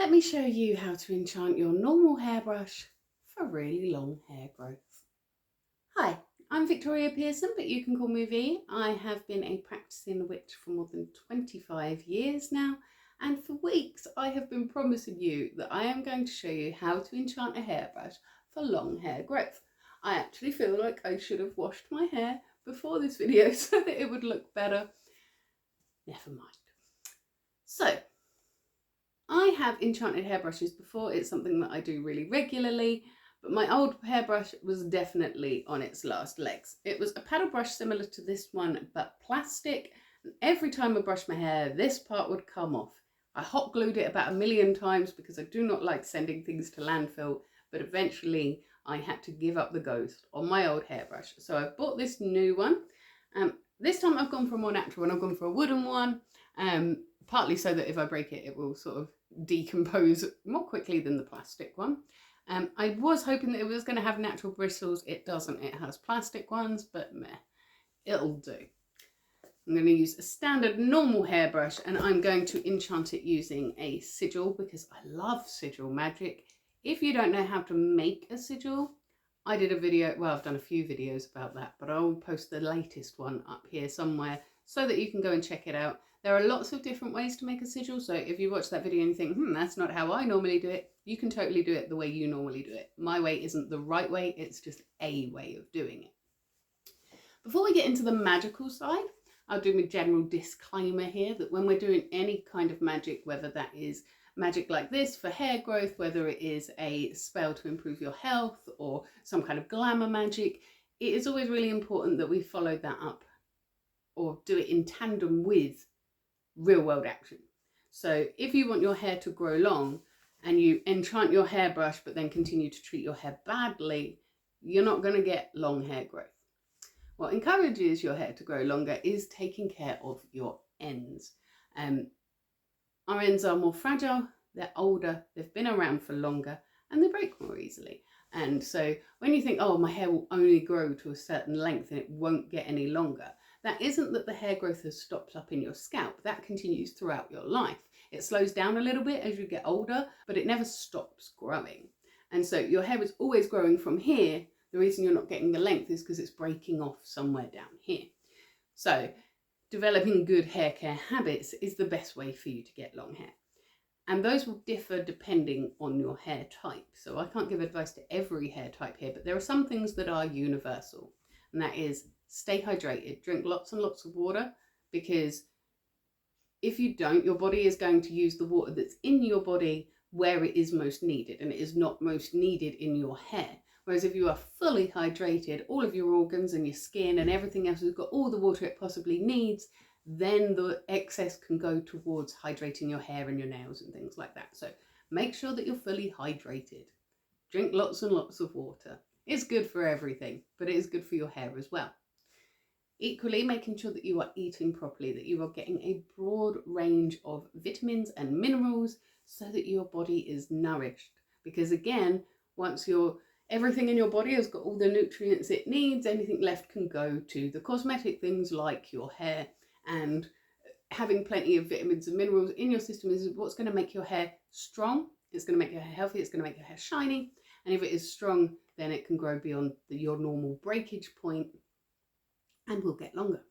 Let me show you how to enchant your normal hairbrush for really long hair growth. Hi, I'm Victoria Pearson, but you can call me V. I have been a practicing witch for more than 25 years now, and for weeks I have been promising you that I am going to show you how to enchant a hairbrush for long hair growth. I actually feel like I should have washed my hair before this video so that it would look better. Never mind. So, I have enchanted hairbrushes before. It's something that I do really regularly, but my old hairbrush was definitely on its last legs. It was a paddle brush similar to this one, but plastic. And every time I brushed my hair, this part would come off. I hot glued it about 1,000,000 times because I do not like sending things to landfill, but eventually I had to give up the ghost on my old hairbrush. So I bought this new one. This time I've gone for a more natural one. I've gone for a wooden one, partly so that if I break it, it will sort of decompose more quickly than the plastic one. I was hoping that it was going to have natural bristles. It doesn't. It has plastic ones, but meh, it'll do. I'm going to use a standard normal hairbrush, and I'm going to enchant it using a sigil because I love sigil magic. If you don't know how to make a sigil, I did a video, well, I've done a few videos about that, but I'll post the latest one up here somewhere so that you can go and check it out. There are lots of different ways to make a sigil, so if you watch that video and you think, that's not how I normally do it, you can totally do it the way you normally do it. My way isn't the right way, it's just a way of doing it. Before we get into the magical side, I'll do my general disclaimer here that when we're doing any kind of magic, whether that is magic like this for hair growth, whether it is a spell to improve your health or some kind of glamour magic, it is always really important that we follow that up or do it in tandem with real world action. So if you want your hair to grow long and you enchant your hairbrush but then continue to treat your hair badly, you're not going to get long hair growth. What encourages your hair to grow longer is taking care of your ends. Our ends are more fragile, they're older, they've been around for longer, and they break more easily. And so when you think, oh, my hair will only grow to a certain length and it won't get any longer, that isn't that the hair growth has stopped up in your scalp. That continues throughout your life. It slows down a little bit as you get older, but it never stops growing. And so your hair is always growing from here. The reason you're not getting the length is because it's breaking off somewhere down here. So developing good hair care habits is the best way for you to get long hair. And those will differ depending on your hair type. So I can't give advice to every hair type here, but there are some things that are universal. And that is stay hydrated, drink lots and lots of water, because if you don't, your body is going to use the water that's in your body where it is most needed, and it is not most needed in your hair. Whereas if you are fully hydrated, all of your organs and your skin and everything else has got all the water it possibly needs, then the excess can go towards hydrating your hair and your nails and things like that. So make sure that you're fully hydrated. Drink lots and lots of water. It's good for everything, but it is good for your hair as well. Equally, making sure that you are eating properly, that you are getting a broad range of vitamins and minerals so that your body is nourished. Because again, once everything in your body has got all the nutrients it needs, anything left can go to the cosmetic things like your hair. And having plenty of vitamins and minerals in your system is what's going to make your hair strong. It's going to make your hair healthy. It's going to make your hair shiny. And if it is strong, then it can grow beyond your normal breakage point and will get longer.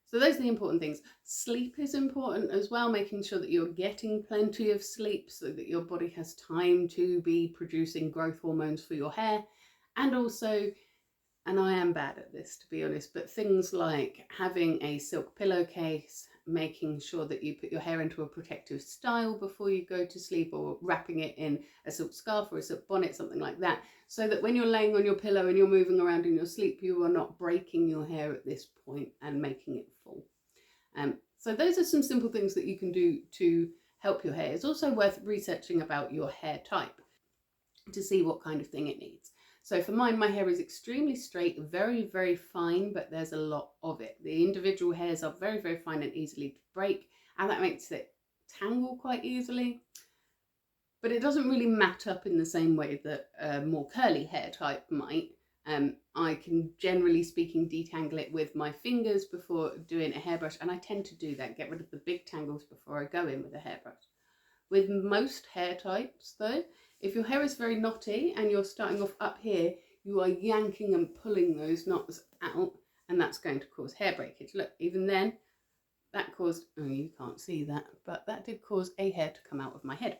So those are the important things. Sleep is important as well, making sure that you're getting plenty of sleep so that your body has time to be producing growth hormones for your hair. And also, and I am bad at this to be honest, but things like having a silk pillowcase, making sure that you put your hair into a protective style before you go to sleep, or wrapping it in a silk scarf or a silk bonnet, something like that, so that when you're laying on your pillow and you're moving around in your sleep, you are not breaking your hair at this point and making it full. So those are some simple things that you can do to help your hair. It's also worth researching about your hair type to see what kind of thing it needs. So for mine, my hair is extremely straight, very, very fine, but there's a lot of it. The individual hairs are very, very fine and easily to break, and that makes it tangle quite easily. But it doesn't really mat up in the same way that a more curly hair type might. I can, generally speaking, detangle it with my fingers before doing a hairbrush, and I tend to do that, get rid of the big tangles before I go in with a hairbrush. With most hair types though, if your hair is very knotty and you're starting off up here, you are yanking and pulling those knots out, and that's going to cause hair breakage. Look, even then, that caused, oh, you can't see that, but that did cause a hair to come out of my head.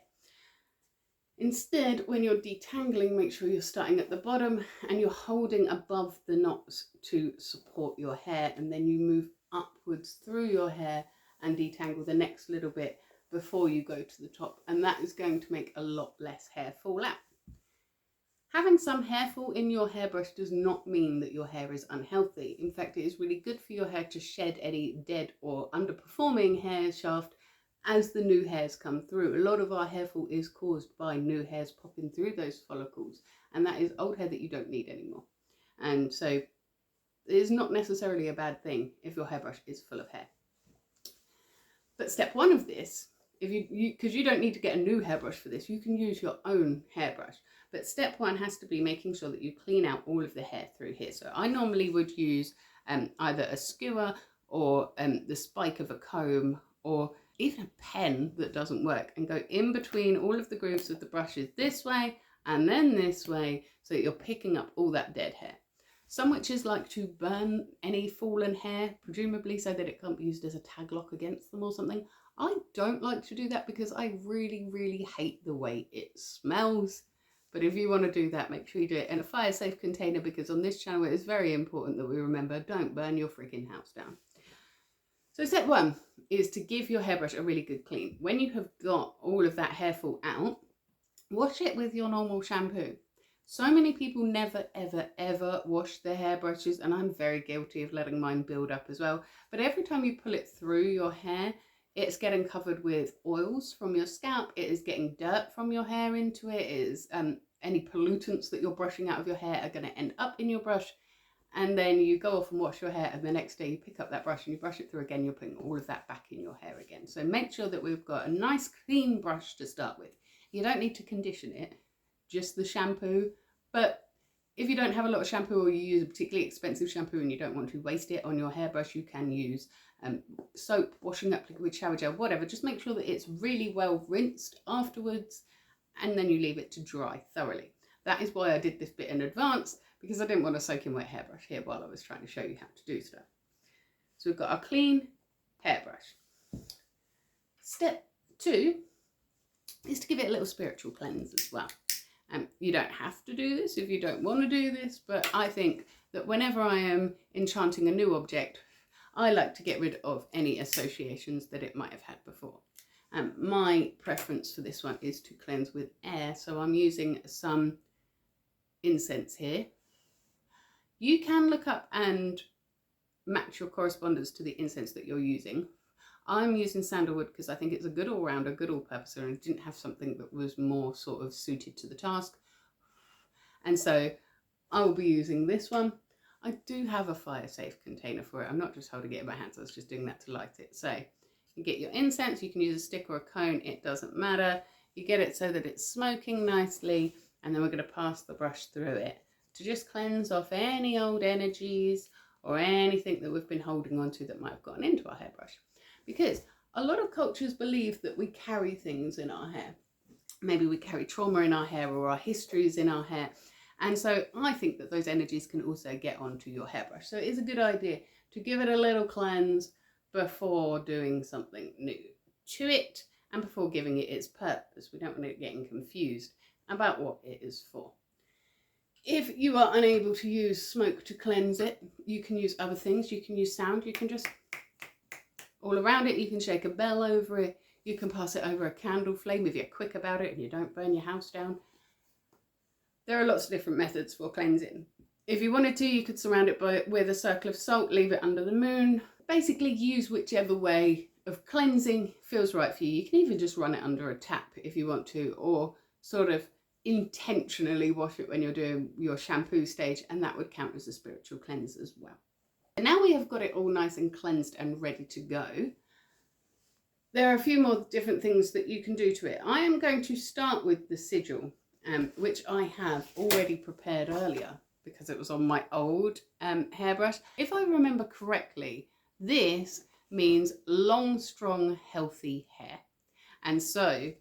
Instead, when you're detangling, make sure you're starting at the bottom and you're holding above the knots to support your hair, and then you move upwards through your hair and detangle the next little bit before you go to the top, and that is going to make a lot less hair fall out. Having some hair fall in your hairbrush does not mean that your hair is unhealthy. In fact, it is really good for your hair to shed any dead or underperforming hair shaft as the new hairs come through. A lot of our hair fall is caused by new hairs popping through those follicles, and that is old hair that you don't need anymore. And so it is not necessarily a bad thing if your hairbrush is full of hair. But step one of this, because you don't need to get a new hairbrush for this, you can use your own hairbrush. But step one has to be making sure that you clean out all of the hair through here. So I normally would use either a skewer or the spike of a comb, or even a pen that doesn't work, and go in between all of the grooves of the brushes this way and then this way, so that you're picking up all that dead hair. Some witches like to burn any fallen hair, presumably so that it can't be used as a tag lock against them or something. I don't like to do that because I really hate the way it smells. But if you want to do that, make sure you do it in a fire safe container, because on this channel it is very important that we remember, don't burn your freaking house down. So step one is to give your hairbrush a really good clean. When you have got all of that hair fall out, wash it with your normal shampoo. So many people never ever wash their hairbrushes, and I'm very guilty of letting mine build up as well. But every time you pull it through your hair, it's getting covered with oils from your scalp. It is getting dirt from your hair into it. It is any pollutants that you're brushing out of your hair are going to end up in your brush. And then you go off and wash your hair, and the next day you pick up that brush and you brush it through again. You're putting all of that back in your hair again. So make sure that we've got a nice clean brush to start with. You don't need to condition it, just the shampoo. But if you don't have a lot of shampoo, or you use a particularly expensive shampoo and you don't want to waste it on your hairbrush, you can use soap, washing up liquid, shower gel, whatever. Just make sure that it's really well rinsed afterwards, and then you leave it to dry thoroughly. That is why I did this bit in advance, because I didn't want to soak in wet hairbrush here while I was trying to show you how to do stuff. So we've got our clean hairbrush. Step two is to give it a little spiritual cleanse as well. You don't have to do this if you don't want to do this, but I think that whenever I am enchanting a new object, I like to get rid of any associations that it might have had before. My preference for this one is to cleanse with air, so I'm using some incense here. You can look up and match your correspondence to the incense that you're using. I'm using sandalwood because I think it's a good all-rounder, good all-purposer, and I didn't have something that was more sort of suited to the task. And so I will be using this one. I do have a fire-safe container for it. I'm not just holding it in my hands, I was just doing that to light it. So you get your incense, you can use a stick or a cone, it doesn't matter. You get it so that it's smoking nicely, and then we're going to pass the brush through it to just cleanse off any old energies or anything that we've been holding on to that might have gotten into our hairbrush. Because a lot of cultures believe that we carry things in our hair. Maybe we carry trauma in our hair, or our histories in our hair. And so I think that those energies can also get onto your hairbrush. So it is a good idea to give it a little cleanse before doing something new to it, and before giving it its purpose. We don't want it getting confused about what it is for. If you are unable to use smoke to cleanse it, you can use other things. You can use sound. You can just all around it. You can shake a bell over it. You can pass it over a candle flame if you're quick about it and you don't burn your house down. There are lots of different methods for cleansing. If you wanted to, you could surround it with a circle of salt, leave it under the moon. Basically use whichever way of cleansing feels right for you. You can even just run it under a tap if you want to, or sort of intentionally wash it when you're doing your shampoo stage, and that would count as a spiritual cleanse as well. And now we have got it all nice and cleansed and ready to go, there are a few more different things that you can do to it. I am going to start with the sigil, which I have already prepared earlier because it was on my old hairbrush. If I remember correctly, this means long, strong, healthy hair. And so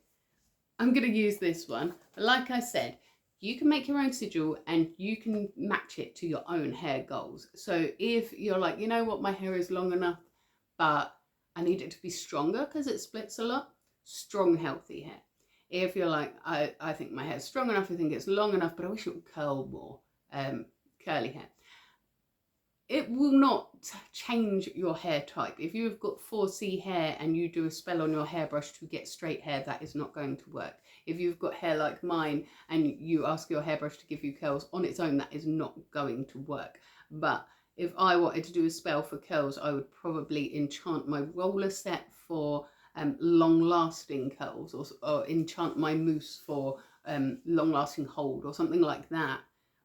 I'm going to use this one. But like I said, you can make your own sigil and you can match it to your own hair goals. So if you're like, you know what, my hair is long enough, but I need it to be stronger because it splits a lot, strong, healthy hair. If you're like, I think my hair's strong enough, I think it's long enough, but I wish it would curl more, curly hair. It will not change your hair type. If you've got 4C hair and you do a spell on your hairbrush to get straight hair, that is not going to work. If you've got hair like mine and you ask your hairbrush to give you curls on its own, that is not going to work. But if I wanted to do a spell for curls, I would probably enchant my roller set for long-lasting curls, or enchant my mousse for long-lasting hold or something like that,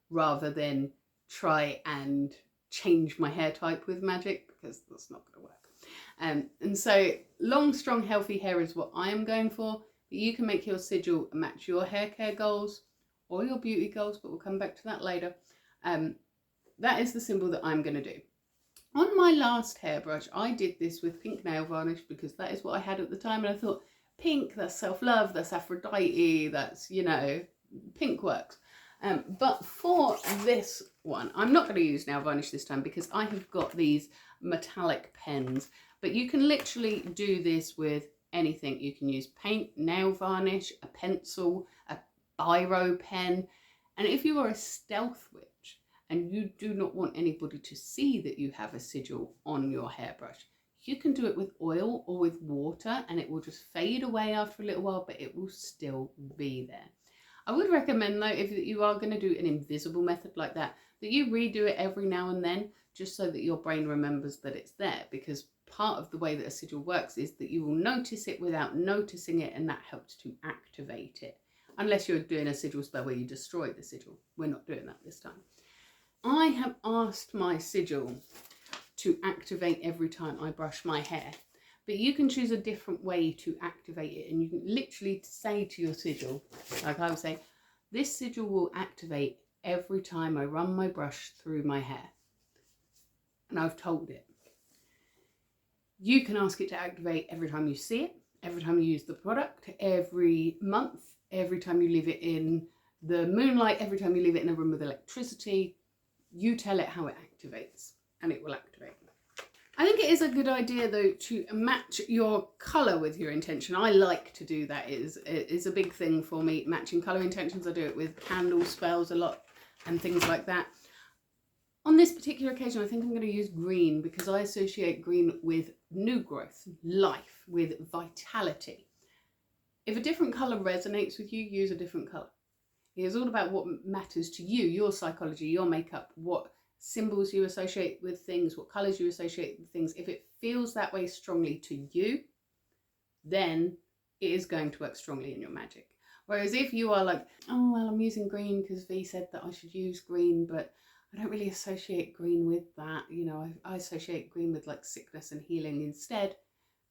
rather than try and change my hair type with magic, because that's not going to work. And so long, strong, healthy hair is what I am going for. But you can make your sigil match your hair care goals or your beauty goals, but we'll come back to that later. That is the symbol that I'm going to do. On my last hairbrush, I did this with pink nail varnish because that is what I had at the time, and I thought, pink, that's self-love, that's Aphrodite, that's, you know, pink works. But for this one, I'm not going to use nail varnish this time because I have got these metallic pens. But you can literally do this with anything. You can use paint, nail varnish, a pencil, a biro pen. And if you are a stealth witch and you do not want anybody to see that you have a sigil on your hairbrush, you can do it with oil or with water and it will just fade away after a little while, but it will still be there. I would recommend though, if you are going to do an invisible method like that, that you redo it every now and then, just so that your brain remembers that it's there, because part of the way that a sigil works is that you will notice it without noticing it, and that helps to activate it. Unless you're doing a sigil spell where you destroy the sigil. We're not doing that this time. I have asked my sigil to activate every time I brush my hair. But you can choose a different way to activate it, and you can literally say to your sigil, like I would say, this sigil will activate every time I run my brush through my hair. And I've told it. You can ask it to activate every time you see it, every time you use the product, every month, every time you leave it in the moonlight, every time you leave it in a room with electricity. You tell it how it activates, and it will activate. I think it is a good idea though to match your colour with your intention. I like to do that. It's a big thing for me, matching colour intentions. I do it with candle spells a lot and things like that. On this particular occasion, I think I'm going to use green because I associate green with new growth, life, with vitality. If a different colour resonates with you, use a different colour. It's all about what matters to you, your psychology, your makeup, what symbols you associate with things, what colours you associate with things. If it feels that way strongly to you, then it is going to work strongly in your magic. Whereas if you are like, oh, well, I'm using green because V said that I should use green, but I don't really associate green with that. You know, I associate green with like sickness and healing instead.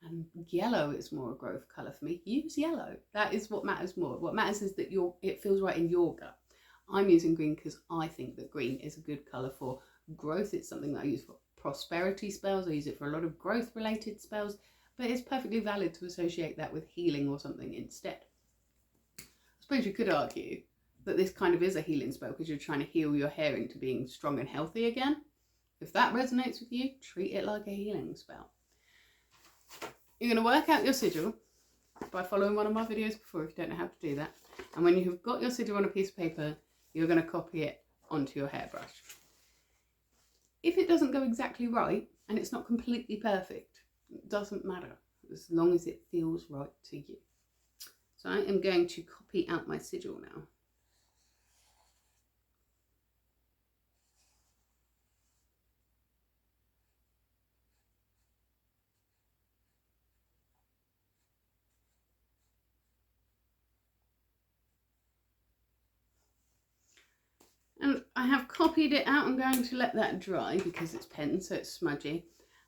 And yellow is more a growth colour for me. Use yellow. That is what matters more. What matters is that it feels right in your gut. I'm using green because I think that green is a good colour for growth. It's something that I use for prosperity spells. I use it for a lot of growth related spells, but it's perfectly valid to associate that with healing or something instead. I suppose you could argue that this kind of is a healing spell because you're trying to heal your hair into being strong and healthy again. If that resonates with you, treat it like a healing spell. You're going to work out your sigil by following one of my videos before if you don't know how to do that. And when you've got your sigil on a piece of paper, you're going to copy it onto your hairbrush. If it doesn't go exactly right and it's not completely perfect, it doesn't matter as long as it feels right to you. So I am going to copy out my sigil now. And I have copied it out. I'm going to let that dry because it's pen, so it's smudgy.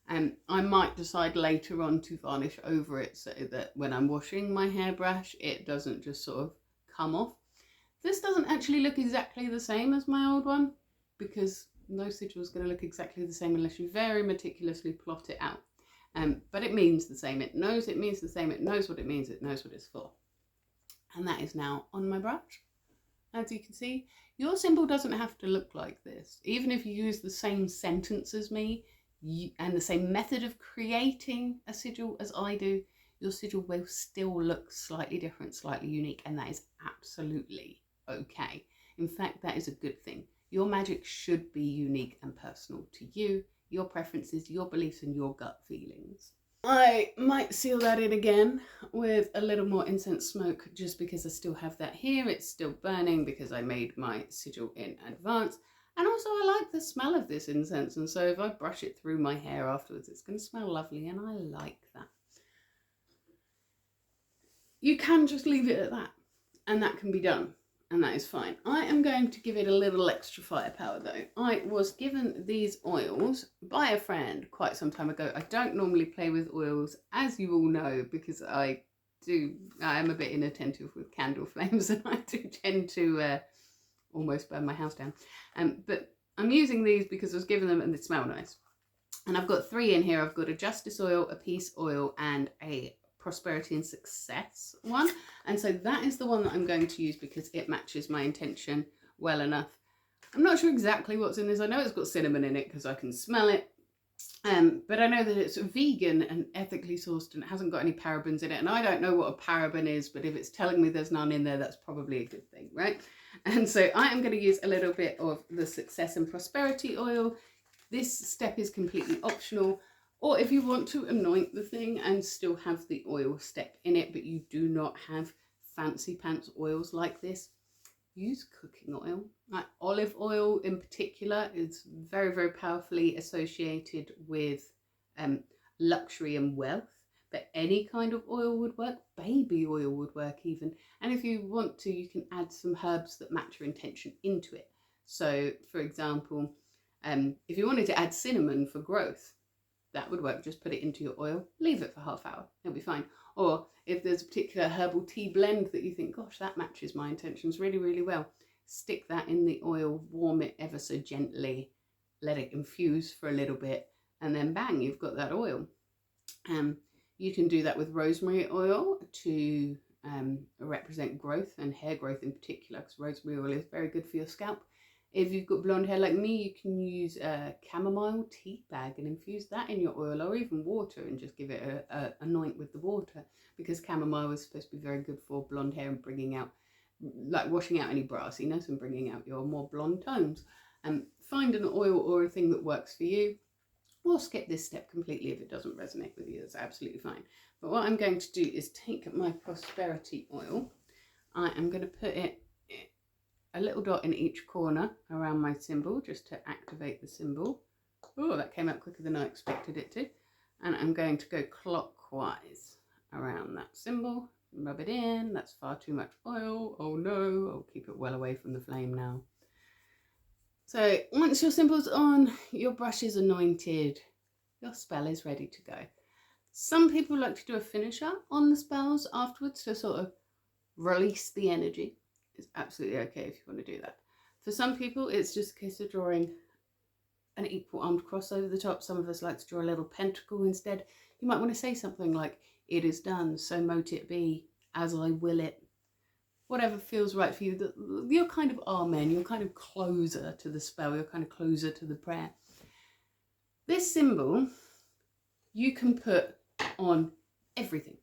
And I might decide later on to varnish over it so that when I'm washing my hairbrush, it doesn't just sort of come off. This doesn't actually look exactly the same as my old one because no sigil is going to look exactly the same unless you very meticulously plot it out. But it means the same. It knows it means the same. It knows what it means. It knows what it's for. And that is now on my brush. As you can see, your symbol doesn't have to look like this. Even if you use the same sentence as me and the same method of creating a sigil as I do, your sigil will still look slightly different, slightly unique, and that is absolutely okay. In fact, that is a good thing. Your magic should be unique and personal to you, your preferences, your beliefs, and your gut feelings. I might seal that in again with a little more incense smoke just because I still have that here. It's still burning because I made my sigil in advance. And also I like the smell of this incense, and so if I brush it through my hair afterwards, it's going to smell lovely, and I like that. You can just leave it at that, and that can be done. And that is fine. I am going to give it a little extra firepower though. I was given these oils by a friend quite some time ago. I don't normally play with oils, as you all know, because I am a bit inattentive with candle flames, and I do tend to almost burn my house down. But I'm using these because I was given them and they smell nice. And I've got 3 in here. I've got a justice oil, a peace oil, and a prosperity and success one, and so that is the one that I'm going to use because it matches my intention well enough. I'm not sure exactly what's in this. I know it's got cinnamon in it because I can smell it, but I know that it's vegan and ethically sourced and it hasn't got any parabens in it, and I don't know what a paraben is, but if it's telling me there's none in there, that's probably a good thing, right? And so I am going to use a little bit of the success and prosperity oil. This step is completely optional. Or if you want to anoint the thing and still have the oil step in it, but you do not have fancy pants oils like this, use cooking oil. Like olive oil in particular is very, very powerfully associated with luxury and wealth. But any kind of oil would work. Baby oil would work even. And if you want to, you can add some herbs that match your intention into it. So for example, if you wanted to add cinnamon for growth, that would work. Just put it into your oil, leave it for half hour, it'll be fine. Or if there's a particular herbal tea blend that you think, gosh, that matches my intentions really, really well, stick that in the oil, warm it ever so gently, let it infuse for a little bit, and then bang, you've got that oil. You can do that with rosemary oil to represent growth and hair growth in particular, because rosemary oil is very good for your scalp. If you've got blonde hair like me, you can use a chamomile tea bag and infuse that in your oil, or even water, and just give it a anoint with the water, because chamomile is supposed to be very good for blonde hair and bringing out, like washing out any brassiness and bringing out your more blonde tones. Find an oil or a thing that works for you, or skip this step completely if it doesn't resonate with you. That's absolutely fine. But what I'm going to do is take my prosperity oil. I am going to put it a little dot in each corner around my symbol just to activate the symbol. Oh, that came out quicker than I expected it to. And I'm going to go clockwise around that symbol, rub it in. That's far too much oil. Oh no, I'll keep it well away from the flame now. So once your symbol's on, your brush is anointed, your spell is ready to go. Some people like to do a finisher on the spells afterwards to sort of release the energy. It's absolutely okay if you want to do that. For some people, it's just a case of drawing an equal armed cross over the top. Some of us like to draw a little pentacle instead. You might want to say something like, "It is done, so mote it be, as I will it." Whatever feels right for you. You're kind of amen, you're kind of closer to the spell, you're kind of closer to the prayer. This symbol, you can put on everything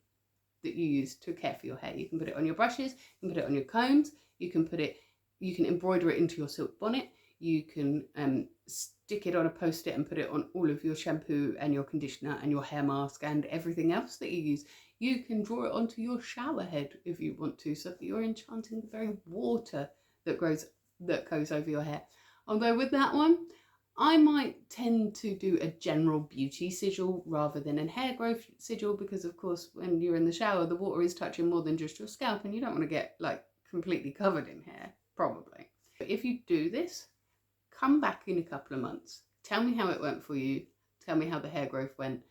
that you use to care for your hair. You can put it on your brushes, you can put it on your combs, you can embroider it into your silk bonnet, you can stick it on a post-it and put it on all of your shampoo and your conditioner and your hair mask and everything else that you use. You can draw it onto your shower head if you want to, so that you're enchanting the very water that goes over your hair. Although with that one, I might tend to do a general beauty sigil rather than a hair growth sigil, because of course when you're in the shower the water is touching more than just your scalp and you don't want to get like completely covered in hair, probably. But if you do this, come back in a couple of months, tell me how it went for you, tell me how the hair growth went,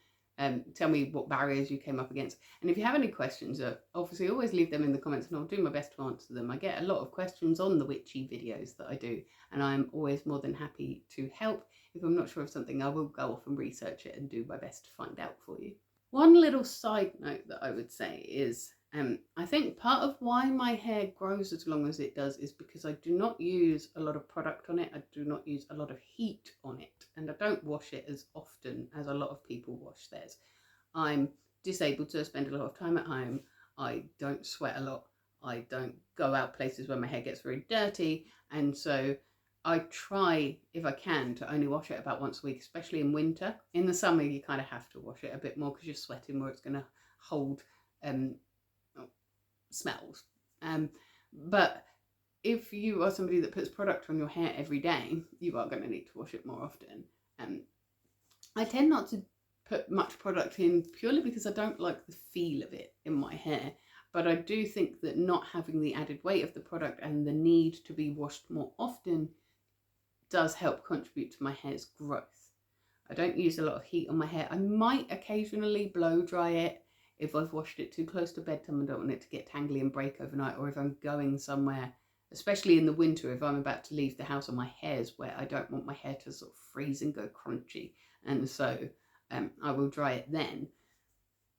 tell me what barriers you came up against. And if you have any questions, obviously always leave them in the comments and I'll do my best to answer them. I get a lot of questions on the witchy videos that I do, and I'm always more than happy to help. If I'm not sure of something, I will go off and research it and do my best to find out for you. One little side note that I would say is, I think part of why my hair grows as long as it does is because I do not use a lot of product on it. I do not use a lot of heat on it, and I don't wash it as often as a lot of people wash theirs. I'm disabled, so I spend a lot of time at home. I don't sweat a lot. I don't go out places where my hair gets very dirty, and so I try, if I can, to only wash it about once a week, especially in winter. In the summer, you kind of have to wash it a bit more because you're sweating more. It's going to hold smells. But if you are somebody that puts product on your hair every day, you are going to need to wash it more often. I tend not to put much product in purely because I don't like the feel of it in my hair, but I do think that not having the added weight of the product and the need to be washed more often does help contribute to my hair's growth. I don't use a lot of heat on my hair. I might occasionally blow dry it if I've washed it too close to bedtime and don't want it to get tangly and break overnight, or if I'm going somewhere, especially in the winter, if I'm about to leave the house and my hair's wet, I don't want my hair to sort of freeze and go crunchy, and so I will dry it then.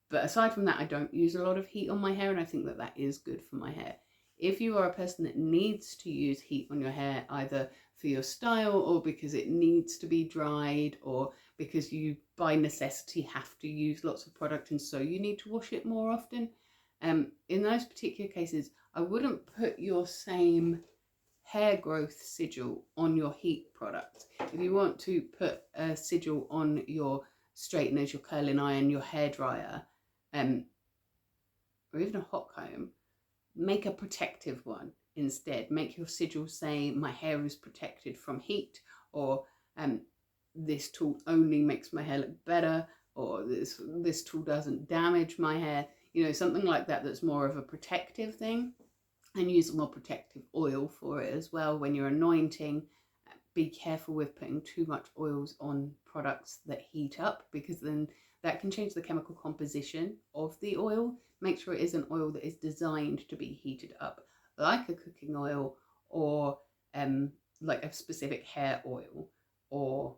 But aside from that, I don't use a lot of heat on my hair, and I think that that is good for my hair. If you are a person that needs to use heat on your hair, either for your style or because it needs to be dried or because you by necessity have to use lots of product and so you need to wash it more often, in those particular cases, I wouldn't put your same hair growth sigil on your heat product. If you want to put a sigil on your straighteners, your curling iron, your hairdryer, or even a hot comb, make a protective one instead. Make your sigil say, my hair is protected from heat, or this tool only makes my hair look better, or this tool doesn't damage my hair. You know, something like that that's more of a protective thing. And use a more protective oil for it as well when you're anointing. Be careful with putting too much oils on products that heat up, because then that can change the chemical composition of the oil. Make sure it is an oil that is designed to be heated up, like a cooking oil, or like a specific hair oil, or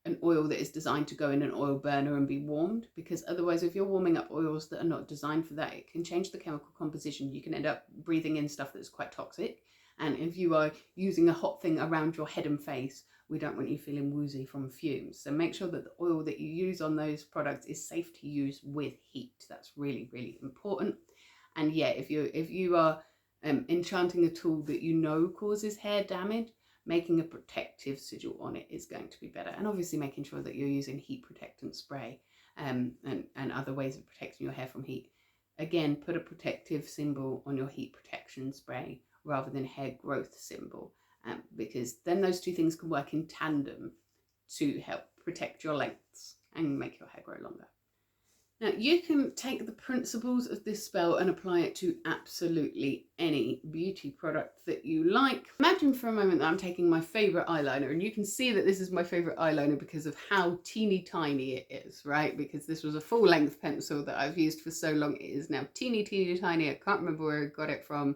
an oil that is designed to go in an oil burner and be warmed, because otherwise if you're warming up oils that are not designed for that, it can change the chemical composition. You can end up breathing in stuff that's quite toxic, and if you are using a hot thing around your head and face, we don't want you feeling woozy from fumes. So make sure that the oil that you use on those products is safe to use with heat. That's really, really important. And yeah, if you are enchanting a tool that you know causes hair damage, making a protective sigil on it is going to be better. And obviously making sure that you're using heat protectant spray and other ways of protecting your hair from heat. Again, put a protective symbol on your heat protection spray rather than hair growth symbol, because then those two things can work in tandem to help protect your lengths and make your hair grow longer. Now, you can take the principles of this spell and apply it to absolutely any beauty product that you like. Imagine for a moment that I'm taking my favourite eyeliner, and you can see that this is my favourite eyeliner because of how teeny tiny it is, right? Because this was a full length pencil that I've used for so long. It is now teeny tiny. I can't remember where I got it from.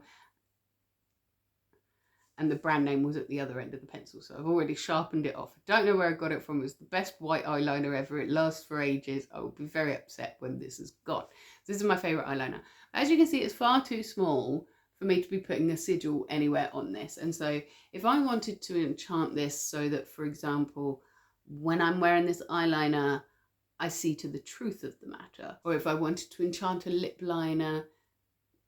And the brand name was at the other end of the pencil, so I've already sharpened it off. I don't know where I got it from. It was the best white eyeliner ever. It lasts for ages. I will be very upset when this is gone. This is my favourite eyeliner. As you can see, it's far too small for me to be putting a sigil anywhere on this. And so if I wanted to enchant this so that, for example, when I'm wearing this eyeliner, I see to the truth of the matter, or if I wanted to enchant a lip liner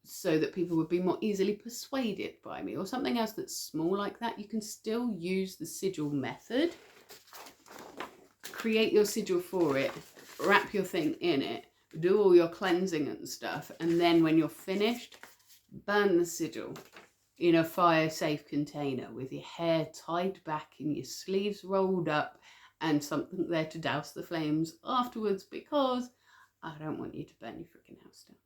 so that people would be more easily persuaded by me, or something else that's small like that, you can still use the sigil method. Create your sigil for it, wrap your thing in it, do all your cleansing and stuff, and then when you're finished, burn the sigil in a fire safe container with your hair tied back and your sleeves rolled up and something there to douse the flames afterwards, because I don't want you to burn your freaking house down.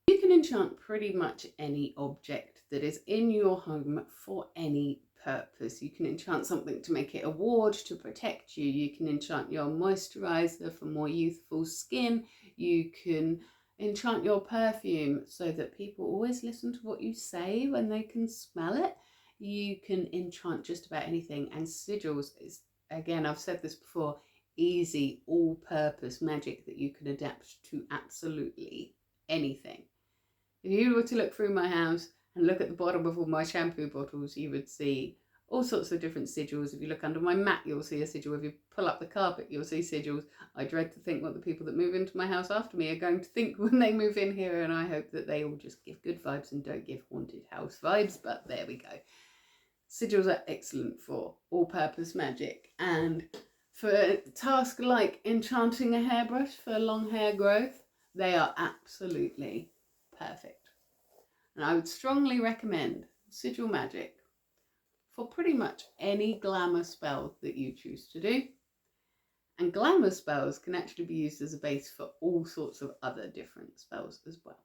You can enchant pretty much any object that is in your home for any purpose. You can enchant something to make it a ward to protect you. You can enchant your moisturizer for more youthful skin. You can enchant your perfume so that people always listen to what you say when they can smell it. You can enchant just about anything, and sigils is, again, I've said this before, easy all-purpose magic that you can adapt to absolutely anything. If you were to look through my house and look at the bottom of all my shampoo bottles, you would see all sorts of different sigils. If you look under my mat, you'll see a sigil. If you pull up the carpet, you'll see sigils. I dread to think what the people that move into my house after me are going to think when they move in here, and I hope that they all just give good vibes and don't give haunted house vibes, but there we go. Sigils are excellent for all-purpose magic, and for a task like enchanting a hairbrush for long hair growth, they are absolutely perfect. And I would strongly recommend sigil magic for pretty much any glamour spell that you choose to do. And glamour spells can actually be used as a base for all sorts of other different spells as well.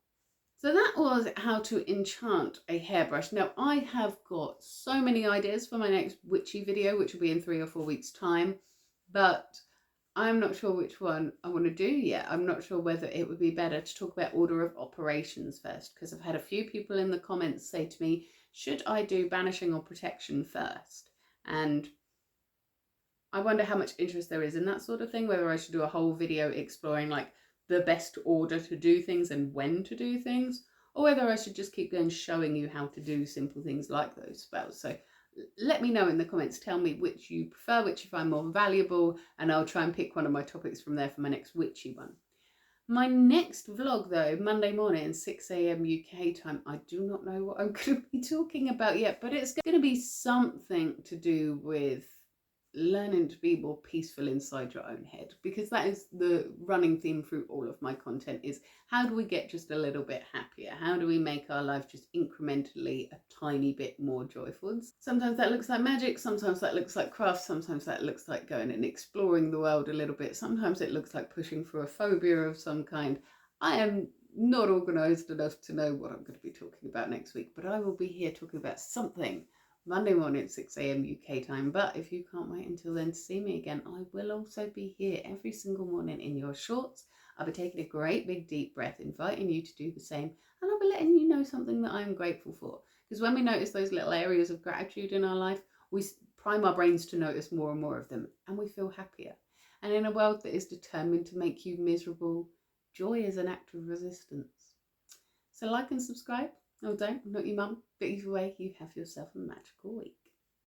So that was how to enchant a hairbrush. Now I have got so many ideas for my next witchy video, which will be in 3 or 4 weeks' time, but I'm not sure which one I want to do yet. I'm not sure whether it would be better to talk about order of operations first, because I've had a few people in the comments say to me, should I do banishing or protection first? And I wonder how much interest there is in that sort of thing, whether I should do a whole video exploring like the best order to do things and when to do things, or whether I should just keep going showing you how to do simple things like those spells. So let me know in the comments, tell me which you prefer, which you find more valuable, and I'll try and pick one of my topics from there for my next witchy one. My next vlog though, Monday morning, 6 AM UK time, I do not know what I'm going to be talking about yet, but it's going to be something to do with learning to be more peaceful inside your own head, because that is the running theme through all of my content, is how do we get just a little bit happier? How do we make our life just incrementally a tiny bit more joyful? Sometimes that looks like magic, sometimes that looks like craft, sometimes that looks like going and exploring the world a little bit, sometimes it looks like pushing through a phobia of some kind. I am not organised enough to know what I'm going to be talking about next week, but I will be here talking about something Monday morning at 6 AM UK time. But if you can't wait until then to see me again, I will also be here every single morning in your shorts. I'll be taking a great big deep breath, inviting you to do the same, and I'll be letting you know something that I'm grateful for. Because when we notice those little areas of gratitude in our life, we prime our brains to notice more and more of them, and we feel happier. And in a world that is determined to make you miserable, joy is an act of resistance. So like and subscribe. Oh, don't, I'm not your mum, but either way, you have yourself a magical week.